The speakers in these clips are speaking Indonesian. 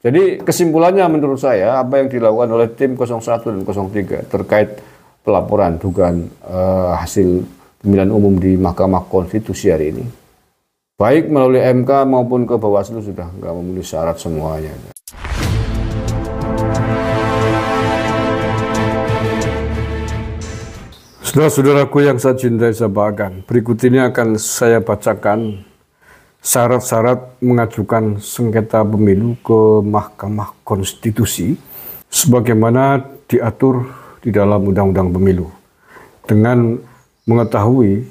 Jadi kesimpulannya menurut saya apa yang dilakukan oleh tim 01 dan 03 terkait pelaporan dugaan hasil pemilihan umum di Mahkamah Konstitusi hari ini, baik melalui MK maupun ke Bawaslu sudah nggak memenuhi syarat semuanya. Saudara-saudaraku yang saya cintai, saya banggakan, berikut ini akan saya bacakan syarat-syarat mengajukan sengketa pemilu ke Mahkamah Konstitusi sebagaimana diatur di dalam Undang-Undang Pemilu, dengan mengetahui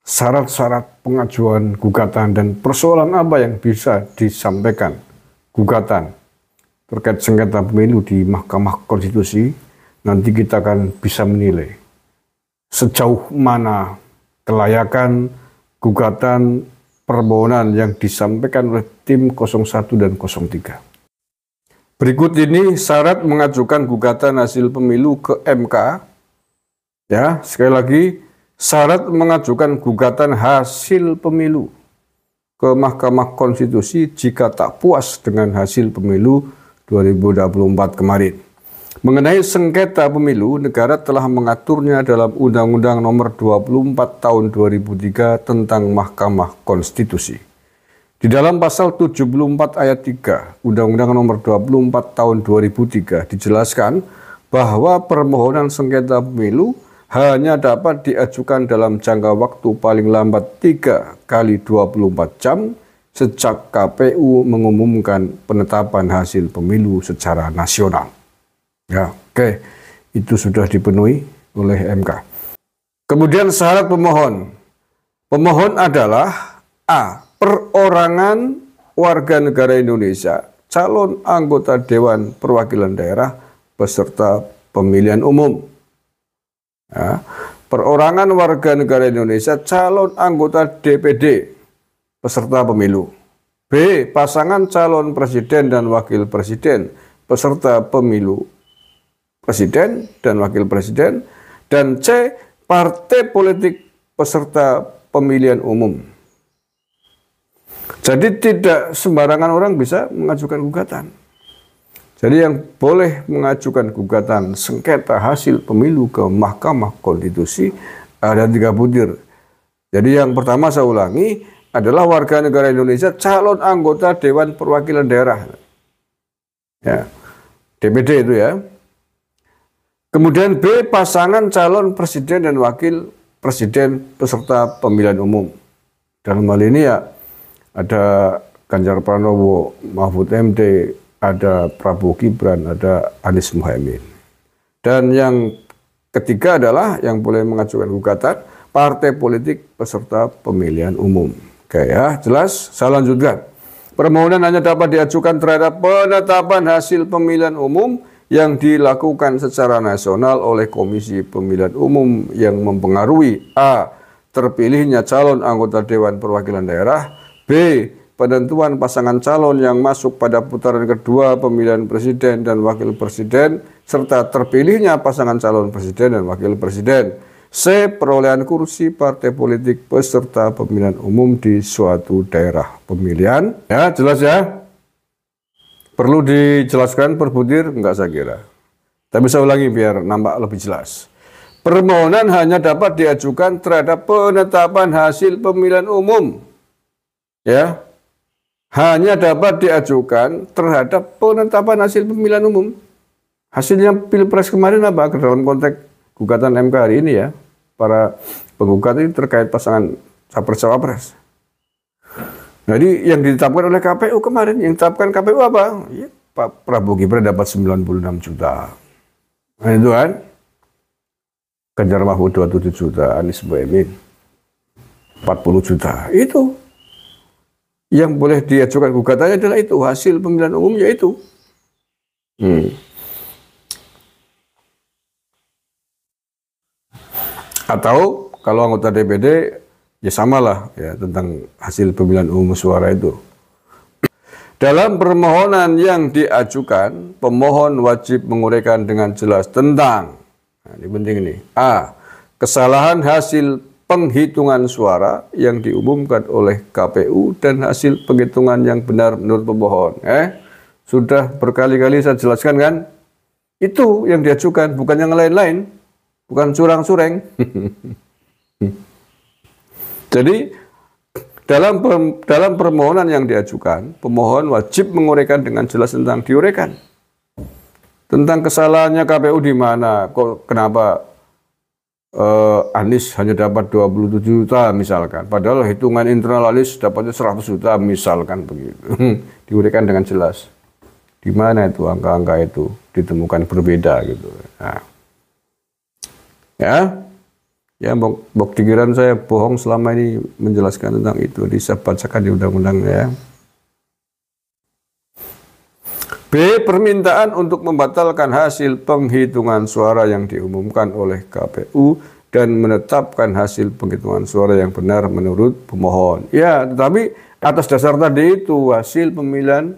syarat-syarat pengajuan gugatan dan persoalan apa yang bisa disampaikan gugatan terkait sengketa pemilu di Mahkamah Konstitusi. Nanti kita akan bisa menilai sejauh mana kelayakan gugatan permohonan yang disampaikan oleh tim 01 dan 03. Berikut ini syarat mengajukan gugatan hasil pemilu ke MK. Ya, sekali lagi, syarat mengajukan gugatan hasil pemilu ke Mahkamah Konstitusi jika tak puas dengan hasil pemilu 2024 kemarin. Mengenai sengketa pemilu, negara telah mengaturnya dalam Undang-Undang Nomor 24 Tahun 2003 tentang Mahkamah Konstitusi. Di dalam pasal 74 ayat 3 Undang-Undang Nomor 24 Tahun 2003 dijelaskan bahwa permohonan sengketa pemilu hanya dapat diajukan dalam jangka waktu paling lambat 3 kali 24 jam sejak KPU mengumumkan penetapan hasil pemilu secara nasional. Ya, oke. Itu sudah dipenuhi oleh MK. Kemudian syarat pemohon. Pemohon adalah A. Perorangan warga negara Indonesia, calon anggota Dewan Perwakilan Daerah, peserta pemilihan umum. Ya, perorangan warga negara Indonesia, calon anggota DPD, peserta pemilu. B. Pasangan calon presiden dan wakil presiden, peserta pemilu presiden dan wakil presiden, dan C. Partai politik peserta pemilihan umum. Jadi tidak sembarangan orang bisa mengajukan gugatan. Jadi yang boleh mengajukan gugatan sengketa hasil pemilu ke Mahkamah Konstitusi ada 3 butir. Jadi yang pertama saya ulangi adalah warga negara Indonesia calon anggota Dewan Perwakilan Daerah. Ya, DPD itu ya. Kemudian B, pasangan calon presiden dan wakil presiden peserta pemilihan umum. Dalam hal ini ya ada Ganjar Pranowo, Mahfud MD, ada Prabowo Gibran, ada Anies Muhaimin. Dan yang ketiga adalah yang boleh mengajukan gugatan partai politik peserta pemilihan umum. Oke ya, jelas? Saya lanjutkan. Permohonan hanya dapat diajukan terhadap penetapan hasil pemilihan umum yang dilakukan secara nasional oleh Komisi Pemilihan Umum yang mempengaruhi A. Terpilihnya calon anggota Dewan Perwakilan Daerah, B. Penentuan pasangan calon yang masuk pada putaran kedua pemilihan presiden dan wakil presiden, serta terpilihnya pasangan calon presiden dan wakil presiden, C. Perolehan kursi partai politik peserta pemilihan umum di suatu daerah pemilihan. Ya, jelas ya? Perlu dijelaskan per butir? Enggak saya kira. Tapi saya ulangi biar nampak lebih jelas. Permohonan hanya dapat diajukan terhadap penetapan hasil pemilihan umum. Ya. Hanya dapat diajukan terhadap penetapan hasil pemilihan umum. Hasilnya Pilpres kemarin apa? Dalam konteks gugatan MK hari ini ya. Para penggugat ini terkait pasangan capres-cawapres. Jadi yang ditetapkan oleh KPU kemarin, yang ditetapkan KPU apa? Ya, Pak Prabowo Gibran dapat 96 juta. Nah itu kan. Ganjar Mahfud 27 juta, Anies Muhaimin 40 juta. Itu. Yang boleh diajukan gugatannya adalah itu, hasil pemilihan umum yaitu. Atau kalau anggota DPD ya samalah ya tentang hasil pemilihan umum suara itu. Dalam permohonan yang diajukan, pemohon wajib menguraikan dengan jelas tentang, nah ini penting ini, A. Kesalahan hasil penghitungan suara yang diumumkan oleh KPU dan hasil penghitungan yang benar menurut pemohon. Sudah berkali-kali saya jelaskan kan, itu yang diajukan, bukan yang lain-lain, bukan curang-cureng. Jadi dalam permohonan yang diajukan, pemohon wajib menguraikan dengan jelas tentang diuraikan. Tentang kesalahannya KPU di mana, kok kenapa Anies hanya dapat 27 juta misalkan, padahal hitungan internal Anies dapatnya 100 juta misalkan begitu. Diuraikan dengan jelas. Di mana itu angka-angka itu ditemukan berbeda gitu. Nah, ya, bok pikiran saya bohong selama ini menjelaskan tentang itu. Bisa bacakan di undang-undangnya ya. B. Permintaan untuk membatalkan hasil penghitungan suara yang diumumkan oleh KPU dan menetapkan hasil penghitungan suara yang benar menurut pemohon. Ya, tetapi atas dasar tadi itu hasil pemilihan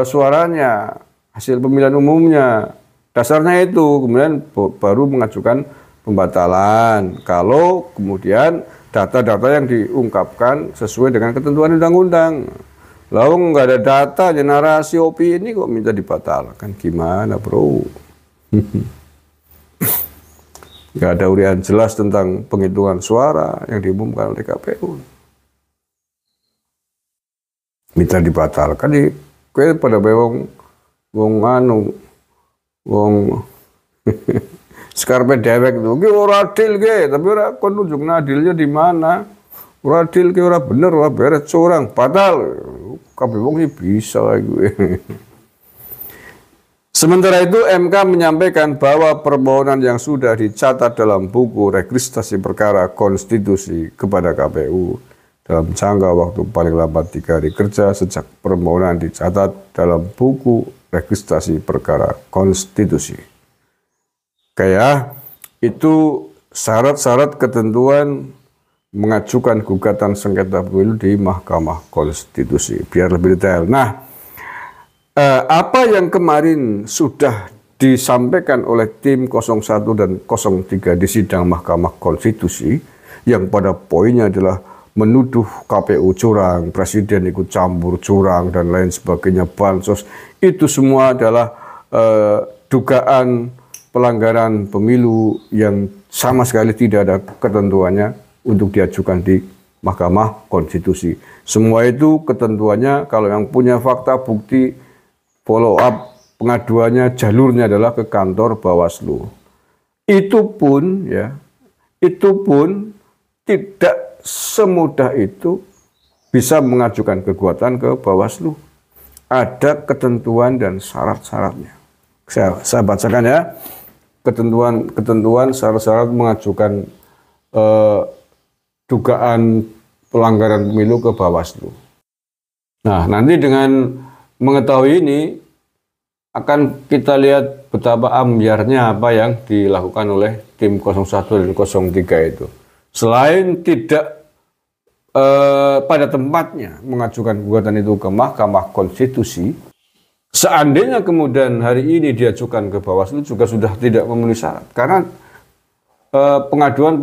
suaranya, hasil pemilihan umumnya, dasarnya itu kemudian baru mengajukan pembatalan. Kalau kemudian data-data yang diungkapkan sesuai dengan ketentuan undang-undang. Lalu nggak ada data, ada narasi opini kok minta dibatalkan. Gimana bro? Nggak ada urian jelas tentang penghitungan suara yang diumumkan oleh KPU. Minta dibatalkan di pada wong skarpe dewek itu. Ki ora adil ge, tapi ora kon nunjukna adilnya di mana? Ora adil ki ora bener, ora beres curang, batal. Kabeh wong bisa gue. Sementara itu MK menyampaikan bahwa permohonan yang sudah dicatat dalam buku registrasi perkara konstitusi kepada KPU dalam jangka waktu paling lambat 3 hari kerja sejak permohonan dicatat dalam buku registrasi perkara konstitusi. Kayak itu syarat-syarat ketentuan mengajukan gugatan sengketa pemilu di Mahkamah Konstitusi. Biar lebih detail. Nah, apa yang kemarin sudah disampaikan oleh tim 01 dan 03 di sidang Mahkamah Konstitusi, yang pada poinnya adalah menuduh KPU curang, presiden ikut campur curang, dan lain sebagainya, bansos, itu semua adalah dugaan pelanggaran pemilu yang sama sekali tidak ada ketentuannya untuk diajukan di Mahkamah Konstitusi. Semua itu ketentuannya kalau yang punya fakta bukti follow up pengaduannya jalurnya adalah ke kantor Bawaslu. Itu pun tidak semudah itu bisa mengajukan kegugatan ke Bawaslu. Ada ketentuan dan syarat-syaratnya. Saya bacakan ya. Ketentuan syarat-syarat mengajukan dugaan pelanggaran pemilu ke Bawaslu. Nah, nanti dengan mengetahui ini akan kita lihat betapa ambyarnya apa yang dilakukan oleh tim 01 dan 03 itu. Selain tidak pada tempatnya mengajukan gugatan itu ke Mahkamah Konstitusi, seandainya kemudian hari ini diajukan ke Bawaslu juga sudah tidak memenuhi syarat. Karena pengaduan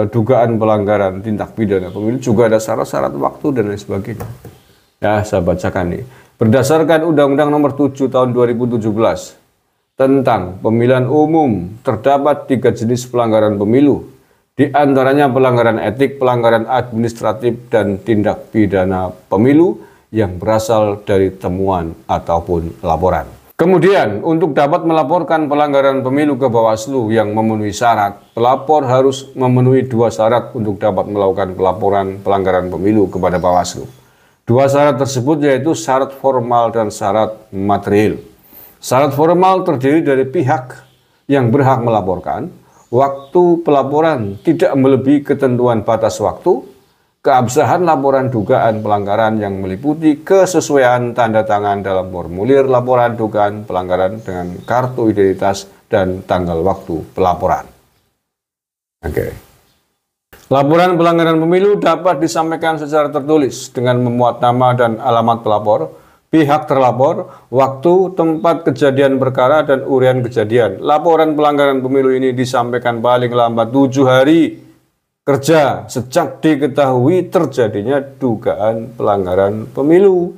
dugaan pelanggaran tindak pidana pemilu juga ada syarat-syarat waktu dan lain sebagainya. Ya, saya bacakan nih. Berdasarkan Undang-Undang Nomor 7 Tahun 2017 tentang pemilihan umum, terdapat 3 jenis pelanggaran pemilu. Di antaranya pelanggaran etik, pelanggaran administratif, dan tindak pidana pemilu yang berasal dari temuan ataupun laporan. Kemudian, untuk dapat melaporkan pelanggaran pemilu ke Bawaslu yang memenuhi syarat, pelapor harus memenuhi 2 syarat untuk dapat melakukan pelaporan pelanggaran pemilu kepada Bawaslu. 2 syarat tersebut yaitu syarat formal dan syarat material. Syarat formal terdiri dari pihak yang berhak melaporkan, waktu pelaporan tidak melebihi ketentuan batas waktu, keabsahan laporan dugaan pelanggaran yang meliputi kesesuaian tanda tangan dalam formulir laporan dugaan pelanggaran dengan kartu identitas dan tanggal waktu pelaporan. Oke. Laporan pelanggaran pemilu dapat disampaikan secara tertulis dengan memuat nama dan alamat pelapor, pihak terlapor, waktu, tempat kejadian perkara, dan urian kejadian. Laporan pelanggaran pemilu ini disampaikan paling lambat 7 hari kerja sejak diketahui terjadinya dugaan pelanggaran pemilu.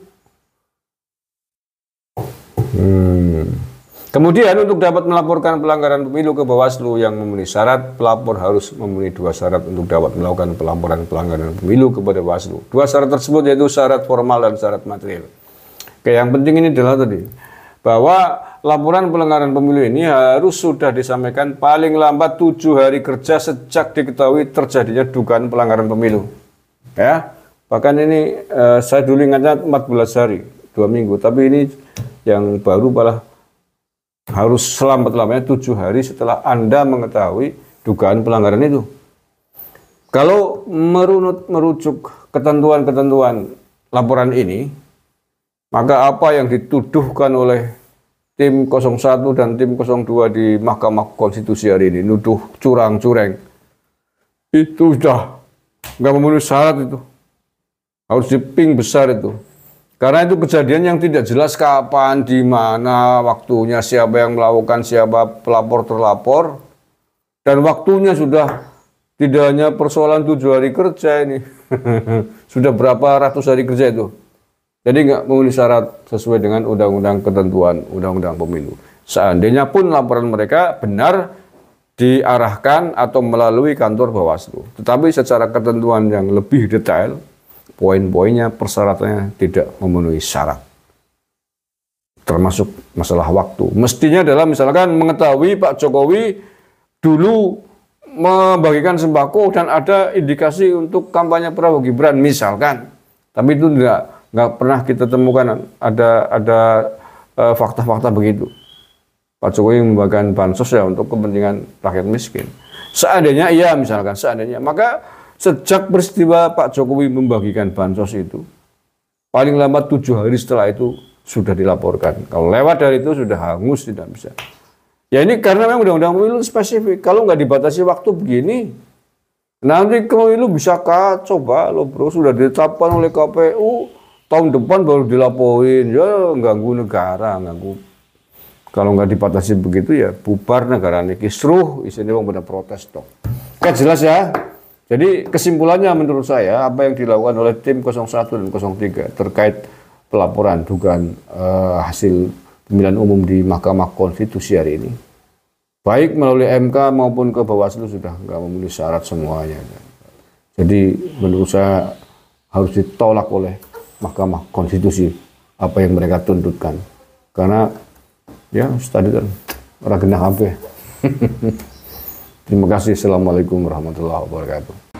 Kemudian untuk dapat melaporkan pelanggaran pemilu ke Bawaslu yang memenuhi syarat, pelapor harus memenuhi 2 syarat untuk dapat melakukan pelaporan pelanggaran pemilu kepada Bawaslu. 2 syarat tersebut yaitu syarat formal dan syarat material. Oke, yang penting ini adalah tadi bahwa laporan pelanggaran pemilu ini harus sudah disampaikan paling lambat 7 hari kerja sejak diketahui terjadinya dugaan pelanggaran pemilu. Ya, bahkan ini saya dulu ingatnya 14 hari, 2 minggu, tapi ini yang baru malah harus selambat-lambatnya 7 hari setelah Anda mengetahui dugaan pelanggaran itu. Kalau merujuk ketentuan-ketentuan laporan ini, maka apa yang dituduhkan oleh tim 01 dan tim 02 di Mahkamah Konstitusi hari ini, nuduh curang-cureng, itu sudah nggak memenuhi syarat itu. Harus diping besar itu. Karena itu kejadian yang tidak jelas kapan, di mana, waktunya, siapa yang melakukan, siapa pelapor terlapor, dan waktunya sudah tidak hanya persoalan 7 hari kerja ini, sudah berapa ratus hari kerja itu. Jadi nggak memenuhi syarat sesuai dengan undang-undang ketentuan undang-undang pemilu. Seandainya pun laporan mereka benar diarahkan atau melalui kantor Bawaslu, tetapi secara ketentuan yang lebih detail, poin-poinnya, persyaratannya tidak memenuhi syarat. Termasuk masalah waktu. Mestinya adalah misalkan mengetahui Pak Jokowi dulu membagikan sembako dan ada indikasi untuk kampanye Prabowo Gibran misalkan. Tapi itu nggak pernah kita temukan ada fakta-fakta begitu. Pak Jokowi membagikan bansos ya untuk kepentingan rakyat miskin. Seandainya iya misalkan, seandainya, maka sejak peristiwa Pak Jokowi membagikan bansos itu, paling lambat 7 hari setelah itu sudah dilaporkan. Kalau lewat dari itu sudah hangus, tidak bisa. Ya ini karena memang undang-undang pemilu spesifik. Kalau nggak dibatasi waktu begini, nanti pemilu bisa kacau, Pak. Lo bro, sudah ditetapkan oleh KPU, tahun depan baru dilaporin. Ya ganggu negara, ganggu. Kalau nggak dibatasi begitu ya bubar negara ini. Kisruh, isinya mau pada protes toh. Oke, jelas ya. Jadi kesimpulannya menurut saya apa yang dilakukan oleh tim 01 dan 03 terkait pelaporan dugaan hasil pemilihan umum di Mahkamah Konstitusi hari ini, baik melalui MK maupun ke Bawaslu sudah nggak memenuhi syarat semuanya. Jadi menurut saya harus ditolak oleh Mahkamah Konstitusi apa yang mereka tuntutkan. Karena ya tadi kan orang genah kabeh. Terima kasih. Assalamualaikum warahmatullahi wabarakatuh.